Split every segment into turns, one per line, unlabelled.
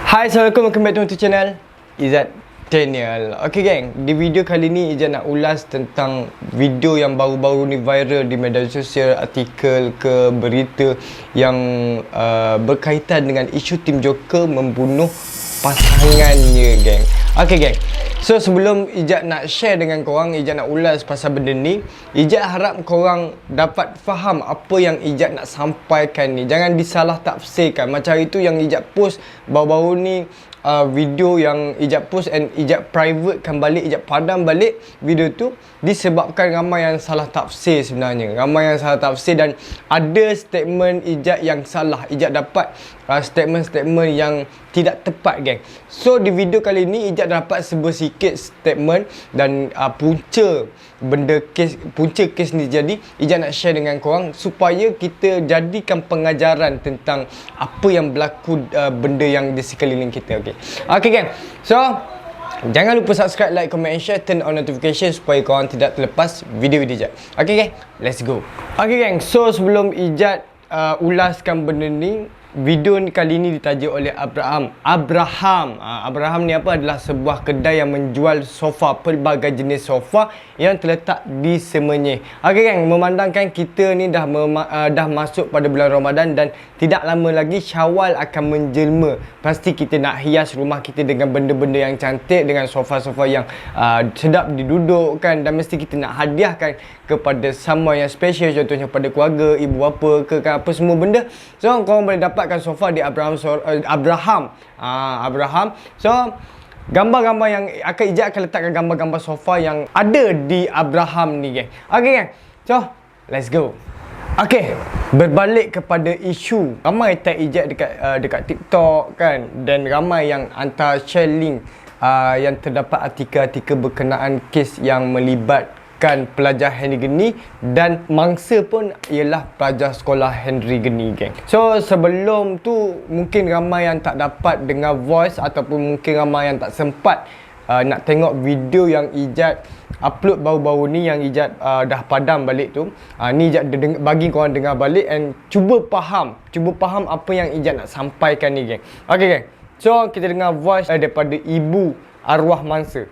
Hai, Assalamualaikum, welcome back to my channel Izzat Daniel. Okay geng, di video kali ni Izzat nak ulas tentang video yang baru-baru ni viral di media sosial, artikel ke berita yang berkaitan dengan isu Team Joker membunuh pasangannya geng. Okay geng, so sebelum Izzat nak share dengan korang, Izzat nak ulas pasal benda ni, Izzat harap korang dapat faham apa yang Izzat nak sampaikan ni. Jangan disalah tafsirkan. Macam itu yang Izzat post baru-baru ni, video yang Izzat post and Izzat privatekan balik, Izzat padam balik video tu disebabkan ramai yang salah tafsir sebenarnya. Ramai yang salah tafsir dan ada statement Izzat yang salah. Izzat dapat statement-statement yang tidak tepat geng. So di video kali ni Izzat dapat sikit statement dan punca kes ni jadi Izzat nak share dengan korang supaya kita jadikan pengajaran tentang apa yang berlaku, benda yang di sekeliling kita. Okay geng, so jangan lupa subscribe, like, comment and share, turn on notification supaya korang tidak terlepas video-video Izzat. Okay geng, let's go. Okay geng, so sebelum Izzat ulaskan benda ni, video ni kali ni ditaja oleh Abraham. Abraham ni apa? Adalah sebuah kedai yang menjual sofa, pelbagai jenis sofa yang terletak di Semenyih. Okey geng, memandangkan kita ni dah masuk pada bulan Ramadan dan tidak lama lagi Syawal akan menjelma. Pasti kita nak hias rumah kita dengan benda-benda yang cantik, dengan sofa-sofa yang sedap didudukkan, dan mesti kita nak hadiahkan kepada someone yang special, contohnya pada keluarga, ibu bapa ke apa semua benda. So korang boleh dapatkan sofa di Abraham. So gambar-gambar yang Izzat akan letakkan gambar-gambar sofa yang ada di Abraham ni geng. Okay geng, so let's go. Okay, berbalik kepada isu, ramai tag Izzat dekat TikTok kan, dan ramai yang hantar share link yang terdapat artikel-artikel berkenaan kes yang melibatkan pelajar Henry Geni, dan mangsa pun ialah pelajar sekolah Henry Geni geng. So sebelum tu mungkin ramai yang tak dapat dengar voice, ataupun mungkin ramai yang tak sempat nak tengok video yang Izzat upload baru-baru ni, yang Izzat dah padam balik tu. Ni Izzat bagi korang dengar balik and cuba faham apa yang Izzat nak sampaikan ni geng. Okay geng, so kita dengar voice daripada ibu arwah mangsa.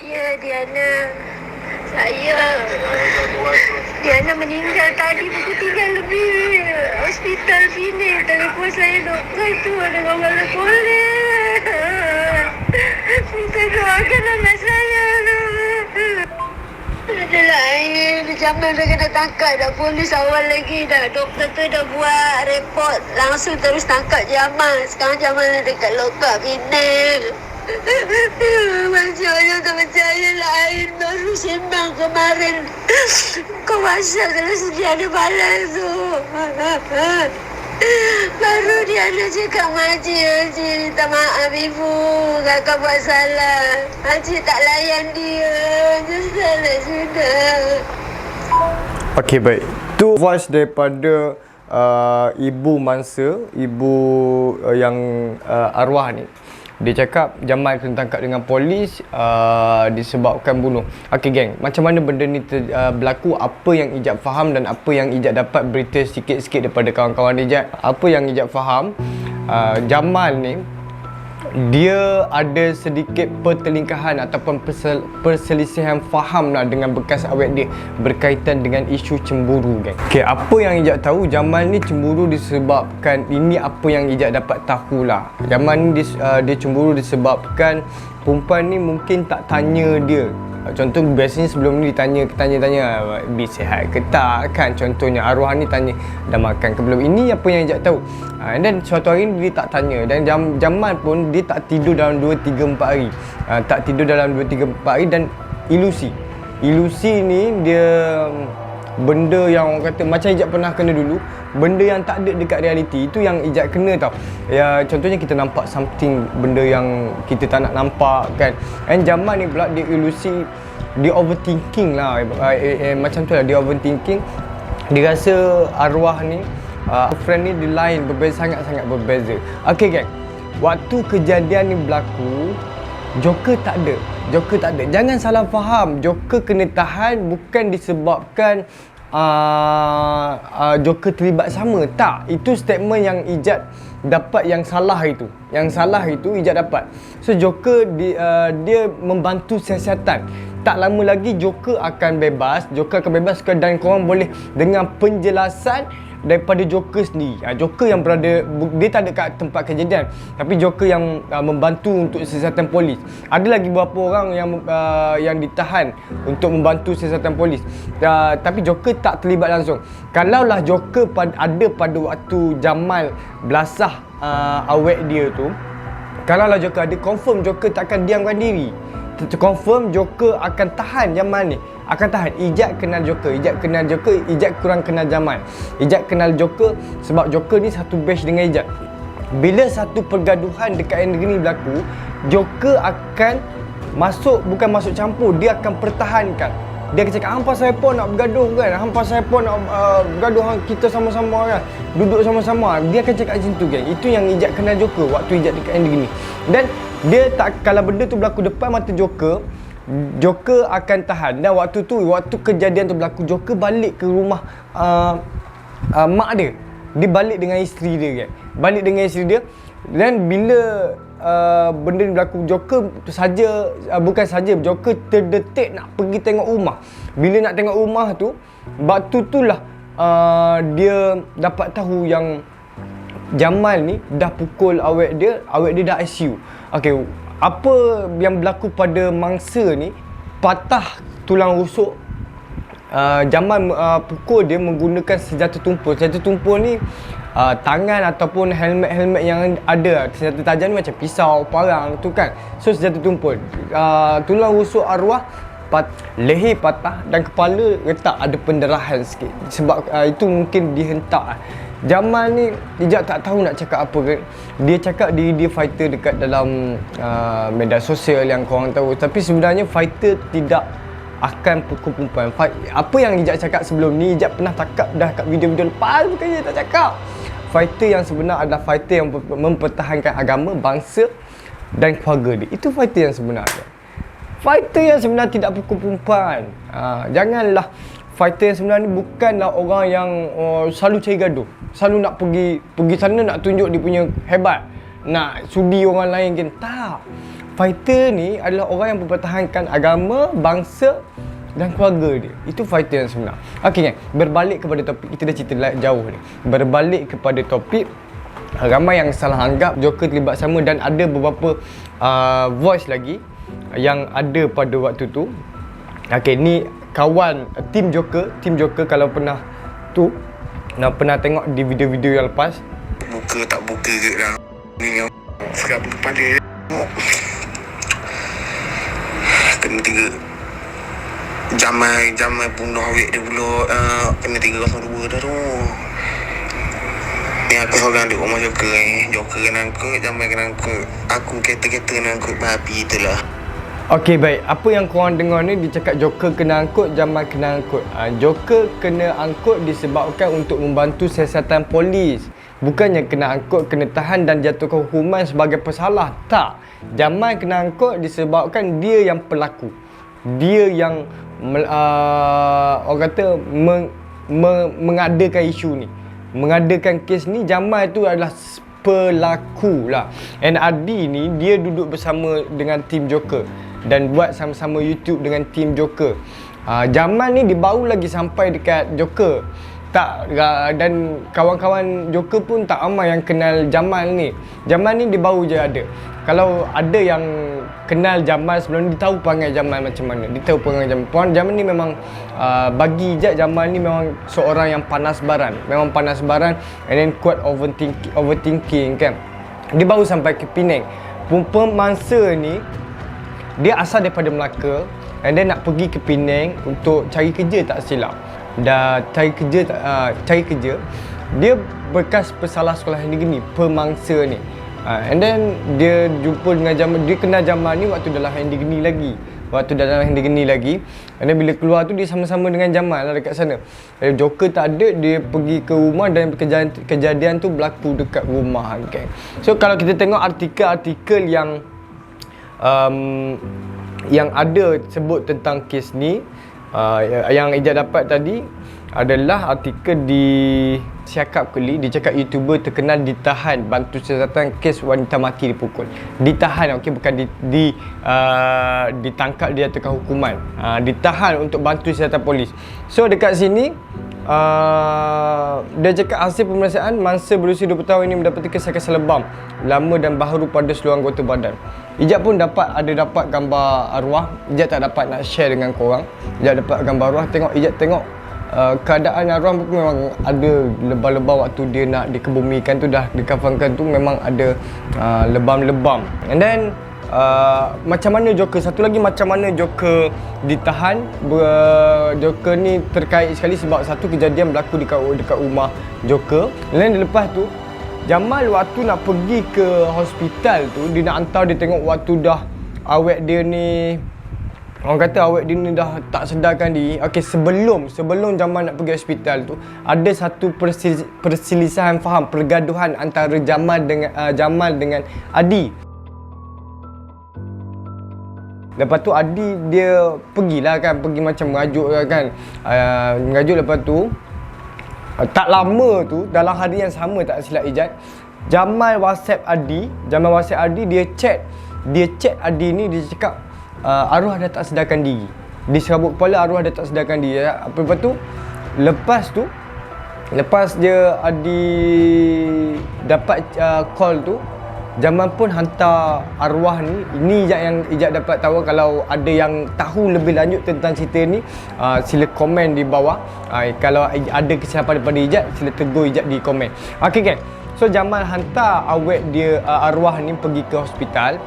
Ya Diana, Diana meninggal tadi pukul 3 lebih. Hospital sini, telefon saya doktor tu ada gambar boleh. Minta doakan anak saya. Ada lain, zaman dah kena tangkap dah, polis awal lagi dah. Doktor tu dah buat report, langsung terus tangkap Jamal. Sekarang Jamal dekat lokap Penang. Macam mana tak percaya lain, baru sembang kemarin. Kau masak kalau sedia ada balas tu. Baru dia nak cakap Haji minta maaf ibu, kakak buat salah. Haji tak layan dia, salah sudah.
Okay baik, tu voice daripada ibu mangsa, ibu yang arwah ni. Dia cakap Jamal kena tangkap dengan polis disebabkan bunuh. Okay geng, macam mana benda ni berlaku, apa yang Izzat faham dan apa yang Izzat dapat berita sikit-sikit daripada kawan-kawan Izzat. Apa yang Izzat faham, Jamal ni dia ada sedikit pertelingkahan ataupun perselisihan faham lah dengan bekas awet dia berkaitan dengan isu cemburu geng. Okay, apa yang Izzat tahu, Jamal ni cemburu disebabkan, ini apa yang Izzat dapat tahulah, Jamal ni dia cemburu disebabkan perempuan ni mungkin tak tanya dia. Contoh biasanya sebelum ni tanya Bi sihat ke tak kan, contohnya arwah ni tanya dah makan ke belum. Ini apa yang Izzat tahu. Dan suatu hari ni dia tak tanya, dan Jamal pun dia tak tidur dalam 2-3-4 hari. Tak tidur dalam 2-3-4 hari, dan ilusi ni dia benda yang orang kata macam Izzat pernah kena dulu, benda yang tak ada dekat realiti, itu yang Izzat kena tau. Ya, contohnya kita nampak something, benda yang kita tak nak nampak kan. And Jamal ni pula dia ilusi, dia overthinking lah, macam tu lah, dia overthinking. Dia rasa arwah ni, friend ni dia lain, sangat-sangat berbeza. Okay geng, waktu kejadian ni berlaku, Joker tak ada. Jangan salah faham, Joker kena tahan bukan disebabkan Joker terlibat sama. Tak, itu statement yang Izzat dapat yang salah itu. Yang salah itu Ijat dapat. So Joker dia membantu siasatan. Tak lama lagi Joker akan bebas. Dan korang boleh dengar penjelasan daripada Joker sendiri. Joker yang berada, dia tak ada kat tempat kejadian, tapi Joker yang membantu untuk siasatan polis. Ada lagi beberapa orang yang ditahan untuk membantu siasatan polis, tapi Joker tak terlibat langsung. Kalaulah Joker ada pada waktu Jamal belasah awek dia tu, kalaulah Joker ada, confirm Joker takkan diamkan diri. Confirm Joker akan tahan Jamal ni. Akan tahan. Ijat kenal Joker, Ijat kurang kenal Jamal. Ijat kenal Joker sebab Joker ni satu batch dengan Ijat. Bila satu pergaduhan dekat negeri ni berlaku, Joker akan bukan masuk campur, dia akan pertahankan. Dia akan cakap, hang pasal apa nak bergaduh kan? Hang pasal apa nak bergaduh, kita sama-sama kan? Duduk sama-sama. Dia akan cakap macam tu kan. Itu yang Ijat kenal Joker waktu Ijat dekat negeri ni. Dan dia tak, kalau benda tu berlaku depan mata Joker akan tahan. Dan waktu kejadian tu berlaku, Joker balik ke rumah mak dia. Dia balik dengan isteri dia kan. Dan bila benda ni berlaku, Joker bukan saja Joker terdetik nak pergi tengok rumah. Bila nak tengok rumah tu, waktu itulah dia dapat tahu yang Jamal ni dah pukul awek dia dah ICU. Okey, apa yang berlaku pada mangsa ni, patah tulang rusuk. Jamal pukul dia menggunakan senjata tumpul. Senjata tumpul ni tangan ataupun helmet yang ada. Senjata tajam ni macam pisau, parang tu kan. So senjata tumpul. Tulang rusuk arwah, leher patah dan kepala retak ada pendarahan sikit. Sebab itu mungkin dihentak. Jamal ni Ijat tak tahu nak cakap apa kan. Dia cakap dia fighter dekat dalam media sosial yang korang tahu. Tapi sebenarnya fighter tidak akan pukul perempuan. Apa yang Ijat cakap sebelum ni, Ijat pernah cakap dah kat video-video lepas, bukan Ijat tak cakap. Fighter yang sebenar adalah fighter yang mempertahankan agama, bangsa dan keluarga dia. Itu fighter yang sebenarnya. Fighter yang sebenar tidak pukul perempuan. Janganlah. Fighter yang sebenar ni bukanlah orang yang selalu cari gaduh. Selalu nak pergi sana nak tunjuk dia punya hebat. Nak sudi orang lain kan. Tak. Fighter ni adalah orang yang mempertahankan agama, bangsa dan keluarga dia. Itu fighter yang sebenar. Okey kan, berbalik kepada topik. Kita dah cerita jauh ni. Berbalik kepada topik, ramai yang salah anggap Joker terlibat sama dan ada beberapa voice lagi yang ada pada waktu tu. Okey, ni kawan tim Joker kalau pernah tengok di video-video yang lepas.
Buka tak buka ke dah. Ni yang serap kepala. Kena 3 Jamal bunuh awet dia pula. Kena 302 dah tu. Ni aku seorang duduk rumah Joker ni. Joker kena angkut, Jamal kena angkut. Aku kereta-kereta kena angkut babi itulah.
Okey, baik. Apa yang korang dengar ni, dia cakap Joker kena angkut, Jamal kena angkut. Joker kena angkut disebabkan untuk membantu siasatan polis. Bukannya kena angkut, kena tahan dan jatuhkan hukuman sebagai pesalah. Tak. Jamal kena angkut disebabkan dia yang pelaku. Dia yang orang kata mengadakan isu ni. Mengadakan kes ni. Jamal tu adalah pelaku lah. NRD ni dia duduk bersama dengan tim Joker dan buat sama-sama YouTube dengan tim Joker. Jamal ni dia baru lagi sampai dekat Joker. Dan kawan-kawan Joker pun tak ramai yang kenal Jamal ni. Jamal ni dia baru je ada. Kalau ada yang kenal Jamal sebelum ni, dia tahu perangai Jamal macam mana. Dia tahu perangai Jamal. Jamal ni memang bagi je Jamal ni memang seorang yang panas baran. Memang panas baran and then kuat overthinking kan. Dia baru sampai ke Penang. Pemangsa ni dia asal daripada Melaka and then nak pergi ke Penang untuk cari kerja tak silap. Dah cari kerja. Dia bekas pesalah sekolah negeri ni, pemangsa ni. And then dia jumpa dengan Jamal, dia kenal Jamal ni waktu dalam Hendigeni lagi. And then bila keluar tu dia sama-sama dengan Jamal lah dekat sana. Joker tak ada, dia pergi ke rumah dan kejadian tu berlaku dekat rumah kan. So kalau kita tengok artikel-artikel yang ada sebut tentang kes ni, yang Ijat dapat tadi, adalah artikel di Siakap Keli. Dia cakap YouTuber terkenal ditahan bantu siasatan kes wanita mati dipukul. Ditahan, okey, bukan ditangkap dia jatuhkan hukuman. Ditahan untuk bantu siasatan polis. So dekat sini dia cakap hasil pemeriksaan mangsa berusia 20 tahun ini mendapati kesan-kesan lebam lama dan baharu pada seluruh anggota badan. Ijat pun dapat gambar arwah. Ijat tak dapat nak share dengan korang. Ijat dapat gambar arwah. Ijat tengok keadaan arwah pun memang ada lebam-lebam waktu dia nak dikebumikan tu, dah dikafankan tu memang ada lebam-lebam. And then macam mana Joker, satu lagi macam mana Joker ditahan. Joker ni terkait sekali sebab satu kejadian berlaku dekat rumah Joker. Dan lepas tu Jamal waktu nak pergi ke hospital tu, dia nak hantar, dia tengok waktu dah awet dia ni, orang kata awet dia ni dah tak sedarkan diri. Okey, sebelum Jamal nak pergi hospital tu, ada satu perselisihan faham, pergaduhan antara Jamal dengan Adi. Lepas tu Adi dia pergilah kan, pergi macam merajuk kan. Merajuk, lepas tu tak lama tu, dalam hari yang sama tak silap Ijat, Jamal WhatsApp Adi, dia chat Adi ni, dia cakap arwah dah tak sedarkan diri. Di serabut kepala arwah dah tak sedarkan diri. Lepas tu lepas dia Adi dapat call tu, Jamal pun hantar arwah ni. Ini yang Ijat dapat tahu. Kalau ada yang tahu lebih lanjut tentang cerita ni, sila komen di bawah. Kalau ada kesilapan daripada Ijat, sila tegur Ijat di komen. Okey kan. So Jamal hantar awet dia, arwah ni pergi ke hospital.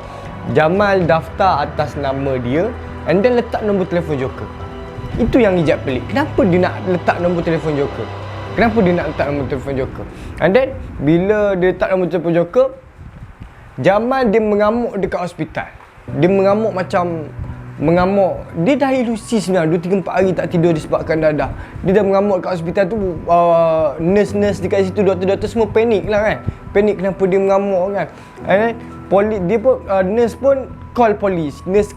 Jamal daftar atas nama dia and then letak nombor telefon Joker. Itu yang Ijat pelik. Kenapa dia nak letak nombor telefon Joker? And then bila dia letak nombor telefon Joker, Jamal dia mengamuk dekat hospital. Dia mengamuk macam mengamuk. Dia dah ilusi sebenarnya 2-3-4 hari tak tidur disebabkan dadah. Dia dah mengamuk dekat hospital tu. Nurse-nurse dekat situ, doktor-doktor semua panik lah kan. Panik kenapa dia mengamuk kan. Dia pun nurse pun call polis. Nurse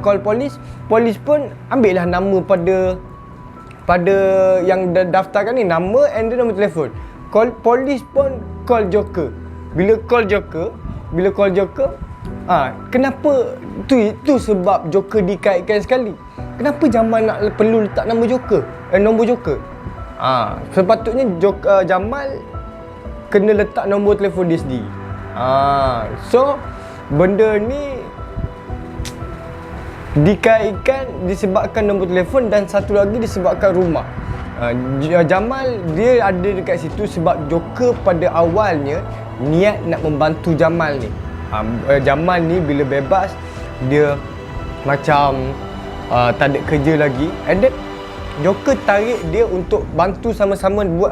call polis. Polis pun ambil lah nama pada yang daftarkan ni, nama and then nombor telefon. Polis pun call Joker. Bila call Joker, kenapa tu sebab Joker dikaitkan sekali. Kenapa Jamal nak perlu letak nama Joker? Nombor Joker. Sepatutnya Jamal kena letak nombor telefon dia sendiri. So benda ni dikaitkan disebabkan nombor telefon dan satu lagi disebabkan rumah. Jamal dia ada dekat situ sebab Joker pada awalnya niat nak membantu Jamal ni. Jamal ni bila bebas, dia macam tak ada kerja lagi, and then Joker tarik dia untuk bantu sama-sama buat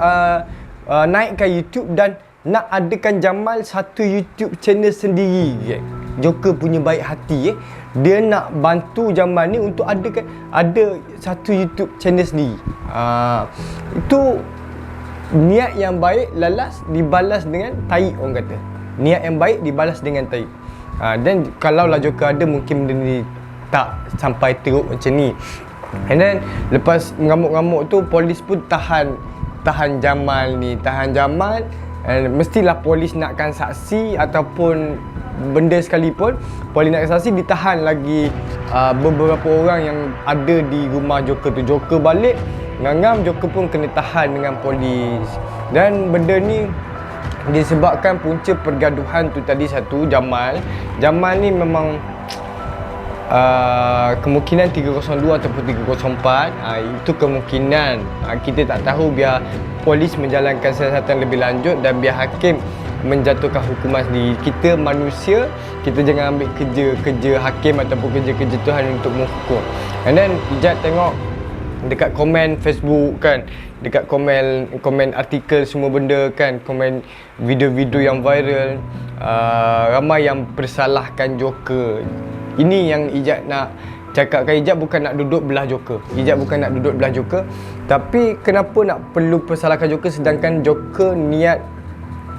naikkan YouTube dan nak adakan Jamal satu YouTube channel sendiri. Joker punya baik hati dia nak bantu Jamal ni untuk ada satu YouTube channel sendiri. Itu niat yang baik lalas dibalas dengan tai, orang kata. Niat yang baik dibalas dengan tai. Dan kalaulah Joker ada, mungkin benda ni tak sampai teruk macam ni. And then lepas mengamuk-ngamuk tu, polis pun tahan Jamal ni. Mestilah polis nakkan saksi ataupun benda sekalipun, polis nakkan saksi, ditahan lagi beberapa orang yang ada di rumah Joker tu. Joker balik ngangam, Joker pun kena tahan dengan polis. Dan benda ni disebabkan punca pergaduhan tu tadi satu, Jamal ni memang kemungkinan 302 ataupun 304. Itu kemungkinan. Kita tak tahu, biar polis menjalankan siasatan lebih lanjut dan biar hakim menjatuhkan hukuman sendiri. Kita manusia, kita jangan ambil kerja hakim ataupun kerja Tuhan untuk menghukum. And then Ijat tengok dekat komen Facebook kan, dekat komen artikel semua benda kan, komen video-video yang viral, ramai yang persalahkan Joker. Ini yang Ijat nak cakapkan. Ijat bukan nak duduk belah Joker. Tapi kenapa nak perlu persalahkan Joker sedangkan Joker niat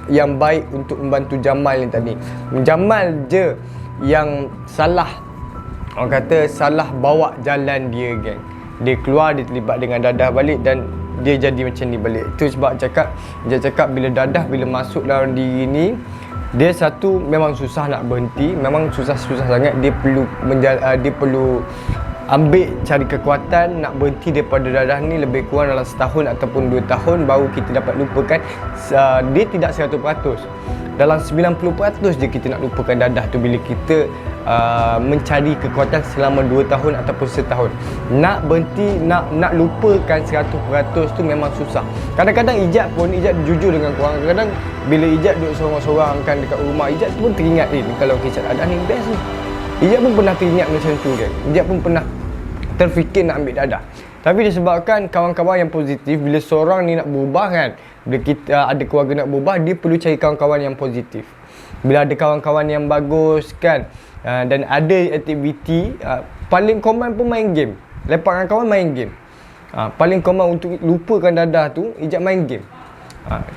yang baik untuk membantu Jamal ni tadi. Jamal je yang salah, orang kata salah bawa jalan dia, geng. Dia keluar, dia terlibat dengan dadah balik dan dia jadi macam ni balik. Itu sebab Ijat cakap bila dadah bila masuk dalam diri ni, dia satu memang susah nak berhenti, memang susah sangat. Dia perlu ambil cari kekuatan nak berhenti daripada dadah ni lebih kurang dalam setahun ataupun 2 tahun baru kita dapat lupakan. Dia tidak 100%. Dalam 90% je kita nak lupakan dadah tu bila kita mencari kekuatan selama 2 tahun ataupun setahun. Nak berhenti, nak lupakan 100% tu memang susah. Kadang-kadang Ijat jujur dengan korang. Kadang-kadang bila Ijat duduk sorang-sorang kan dekat rumah, Ijat pun teringat kalau kisah dadah ni best ni. Ijat pun pernah teringat macam tu kan. Ijat pun pernah terfikir nak ambil dadah. Tapi disebabkan kawan-kawan yang positif, bila seorang ni nak berubah kan, bila kita ada keluarga nak berubah, dia perlu cari kawan-kawan yang positif. Bila ada kawan-kawan yang bagus kan, dan ada aktiviti, paling common pun main game. Lepak dengan kawan main game. Paling common untuk lupakan dadah tu, Ijat main game.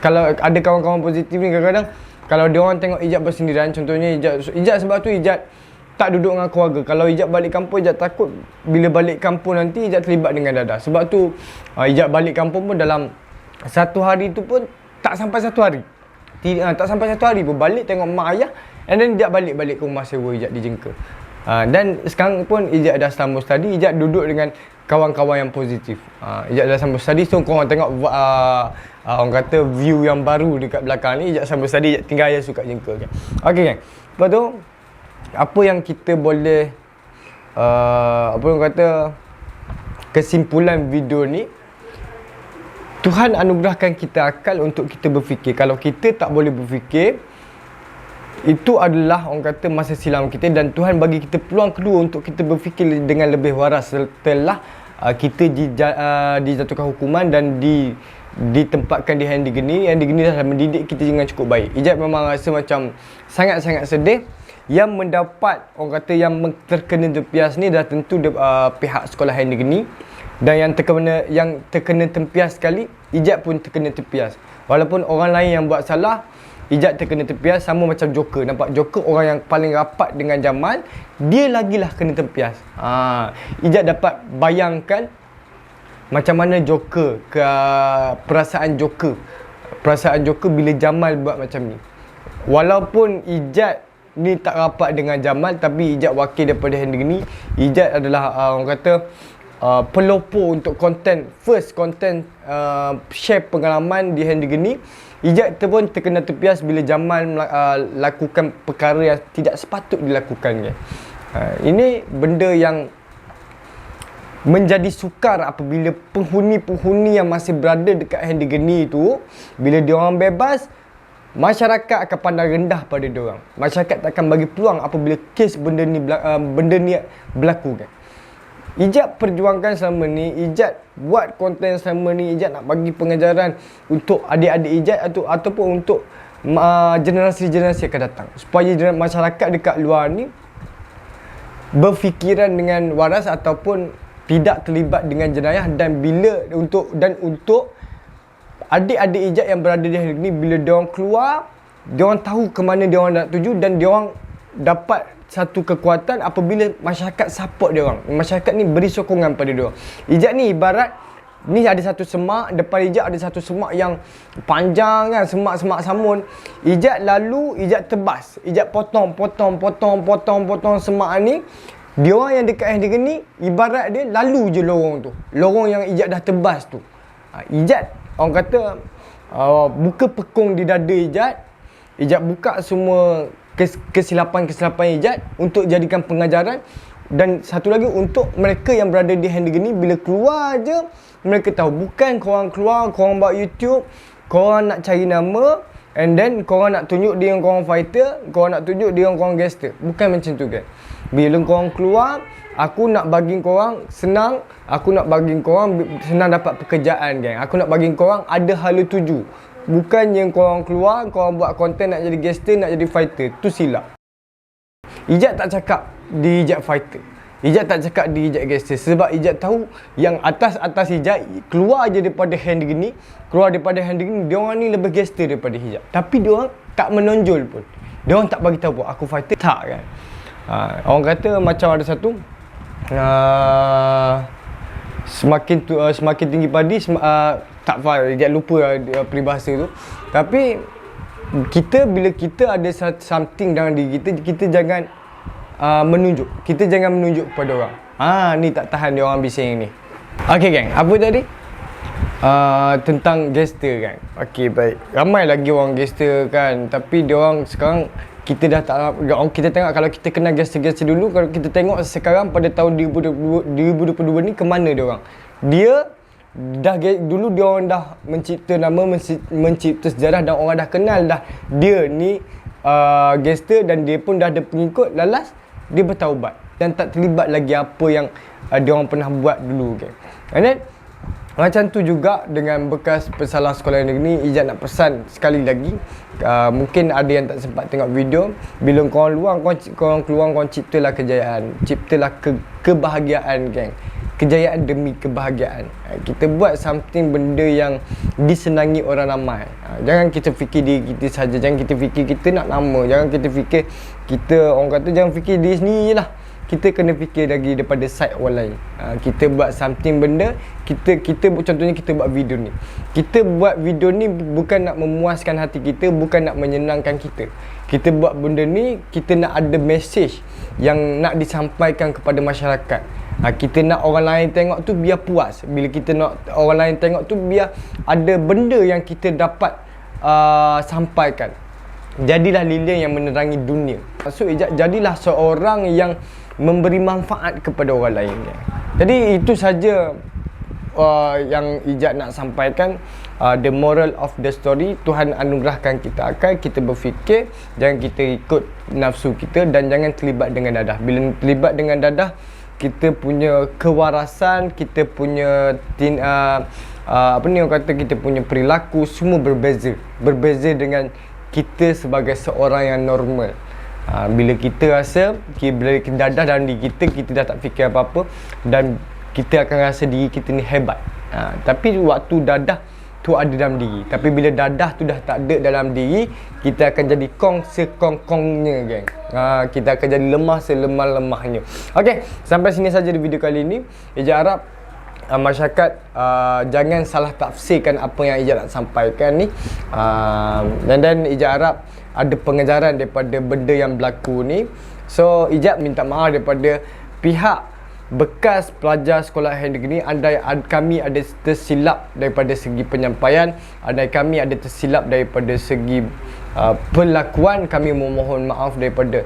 Kalau ada kawan-kawan positif ni, kadang-kadang kalau dia orang tengok Ijat bersendirian, contohnya Ijat sebab tu Ijat tak duduk dengan keluarga. Kalau Ijat balik kampung, Ijat takut bila balik kampung nanti Ijat terlibat dengan dadah. Sebab tu Ijat balik kampung pun dalam satu hari tu pun tak sampai satu hari. Tak sampai satu hari pun balik tengok mak ayah, and then Ijat balik ke rumah sewa Ijat di Jengka. Dan sekarang pun Ijat dah sambung study, Ijat duduk dengan kawan-kawan yang positif. Ijat dah sambung study, so korang tengok orang kata view yang baru dekat belakang ni. Ijat sambung study, Ijat tinggal ayah suka Jengka kan. Okey kan. Lepas tu apa yang kita boleh apa orang kata kesimpulan video ni, Tuhan anugerahkan kita akal untuk kita berfikir. Kalau kita tak boleh berfikir, itu adalah orang kata masa silam kita, dan Tuhan bagi kita peluang kedua untuk kita berfikir dengan lebih waras setelah kita dijatuhkan hukuman dan ditempatkan di Handy Geni. Handy Geni dah mendidik kita dengan cukup baik. Ijat memang rasa macam sangat-sangat sedih. Yang mendapat orang kata yang terkena tempias ni dah tentu pihak sekolah Handy Geni. Dan yang terkena tempias sekali, Ijat pun terkena tempias. Walaupun orang lain yang buat salah, Ijat terkena tempias. Sama macam Joker. Nampak Joker orang yang paling rapat dengan Jamal, dia lagilah kena tempias. Ijat dapat bayangkan macam mana Joker, perasaan Joker bila Jamal buat macam ni. Walaupun Ijat ni tak rapat dengan Jamal, tapi Ijat wakil daripada Handy Geni. Ijat adalah orang kata pelopor untuk first content share pengalaman di Handy Geni. Ijat pun terkena tepias bila Jamal lakukan perkara yang tidak sepatut dilakukannya. Ini benda yang menjadi sukar apabila penghuni-penghuni yang masih berada dekat Handy Geni tu, bila diorang bebas, masyarakat akan pandang rendah pada diorang. Masyarakat tak akan bagi peluang apabila kes benda ni berlaku kan. Ijat perjuangkan selama ni, Ijat buat konten selama ni, Ijat nak bagi pengajaran untuk adik-adik Ijat ataupun untuk generasi-generasi akan datang, supaya masyarakat dekat luar ni berfikiran dengan waras ataupun tidak terlibat dengan jenayah. Dan untuk adik-adik Ijat yang berada di hari ni, bila diorang keluar, diorang tahu ke mana diorang nak tuju, dan diorang dapat satu kekuatan apabila masyarakat support diorang. Masyarakat ni beri sokongan pada diorang. Ijat ni ibarat, ni ada satu semak, depan Ijat ada satu semak yang panjang kan, semak samun. Ijat lalu, Ijat tebas, Ijat potong semak ni. Diorang yang dekat Handy Geni, ibarat dia lalu je lorong tu, lorong yang Ijat dah tebas tu. Ijat orang kata buka pekung di dada Ijat. Ijat buka semua kesilapan-kesilapan Ijat untuk jadikan pengajaran. Dan satu lagi, untuk mereka yang berada di Handy Geni, bila keluar je mereka tahu, bukan korang keluar, korang buat YouTube, korang nak cari nama, and then korang nak tunjuk dia yang korang fighter, korang nak tunjuk dia yang korang gangster. Bukan macam tu kan. Bila korang keluar, aku nak bagi korang senang, aku nak bagi korang senang dapat pekerjaan kan. Aku nak bagi korang ada hala tuju. Bukan yang korang keluar, korang buat konten nak jadi gangster, nak jadi fighter. Tu silap. Ijat tak cakap di Ijat fighter, Ijat tak cakap di Ijat gangster. Sebab Ijat tahu yang atas Ijat keluar je daripada Handy Geni, diorang ni lebih gangster daripada Ijat. Tapi diorang tak menonjol pun, diorang tak bagi tahu pun aku fighter, tak kan. Orang kata macam ada satu, semakin tinggi padi, tak faham, Ijat lupa peribahasa tu. Tapi kita bila kita ada something dalam diri kita, kita jangan menunjuk. Kita jangan menunjuk kepada orang. Ni tak tahan dia orang bising ni. Okey gang, apa tadi? Tentang gangster kan. Okey, baik. Ramai lagi orang gangster kan, tapi dia orang sekarang kita dah tak, kita tengok kalau kita kenal gangster-gangster dulu, kalau kita tengok sekarang pada tahun 2022 ni ke mana dia orang. Dia dah dulu dia orang dah mencipta nama, mencipta sejarah dan orang dah kenal dah dia ni gangster dan dia pun dah ada pengikut. Lalas dia bertaubat dan tak terlibat lagi apa yang dia orang pernah buat dulu kan. And then macam tu juga dengan bekas pesalah sekolah negeri ni, Ijat nak pesan sekali lagi. Mungkin ada yang tak sempat tengok video. Bila korang keluar, korang ciptalah kejayaan. Ciptalah kebahagiaan geng. Kejayaan demi kebahagiaan. Kita buat something benda yang disenangi orang ramai. Jangan kita fikir diri kita saja. Jangan kita fikir kita nak nama. Jangan kita fikir kita, orang kata jangan fikir diri sendiri je lah. Kita kena fikir lagi daripada side orang lain. Kita buat something benda, kita contohnya kita buat video ni. Kita buat video ni bukan nak memuaskan hati kita, bukan nak menyenangkan kita. Kita buat benda ni, kita nak ada message yang nak disampaikan kepada masyarakat. Kita nak orang lain tengok tu biar puas. Bila kita nak orang lain tengok tu biar ada benda yang kita dapat sampaikan. Jadilah lilin yang menerangi dunia. So jadilah seorang yang memberi manfaat kepada orang lain. Jadi itu saja yang Ijat nak sampaikan. The moral of the story, Tuhan anugerahkan kita akal, kita berfikir, jangan kita ikut nafsu kita dan jangan terlibat dengan dadah. Bila terlibat dengan dadah, kita punya kewarasan, kita punya orang kata kita punya perilaku semua berbeza dengan kita sebagai seorang yang normal. Bila kita rasa, bila dadah dalam diri kita, kita dah tak fikir apa-apa dan kita akan rasa diri kita ni hebat. Tapi waktu dadah tu ada dalam diri. Tapi bila dadah tu dah tak ada dalam diri, kita akan jadi kong sekong-kongnya geng. Kita akan jadi lemah selemah-lemahnya. Okey, sampai sini saja di video kali ini. Ijat harap masyarakat jangan salah tafsirkan apa yang Ijat nak sampaikan ni. Dan Ijat harap ada pengejaran daripada benda yang berlaku ni. So Ijat minta maaf daripada pihak bekas pelajar sekolah negeri ni. Andai kami ada tersilap daripada segi penyampaian, andai kami ada tersilap daripada segi perlakuan, kami memohon maaf daripada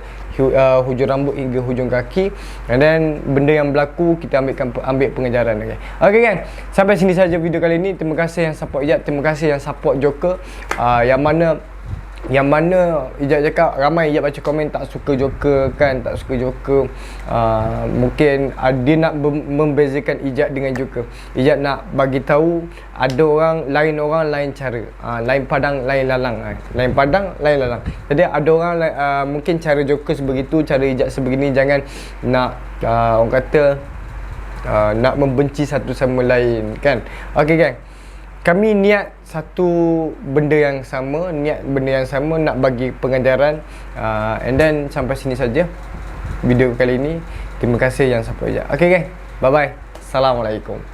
hujung rambut hingga hujung kaki. And then benda yang berlaku kita ambil pengejaran. Okay kan, sampai sini saja video kali ini. Terima kasih yang support Ijat, terima kasih yang support Joker. Yang mana Ijat cakap ramai Ijat baca komen tak suka Joker kan, tak suka Joker. Mungkin dia nak membezakan Ijat dengan Joker. Ijat nak bagi tahu ada orang lain cara. Lain padang lain lalang. Lain padang lain lalang. Jadi ada orang mungkin cara Joker sebegitu, cara Ijat sebegini. Jangan nak orang kata nak membenci satu sama lain kan. Okey gang, kami niat satu benda yang sama, nak bagi pengajaran. And then sampai sini saja video kali ini. Terima kasih yang support Ijat. Okay gang, bye bye. Assalamualaikum.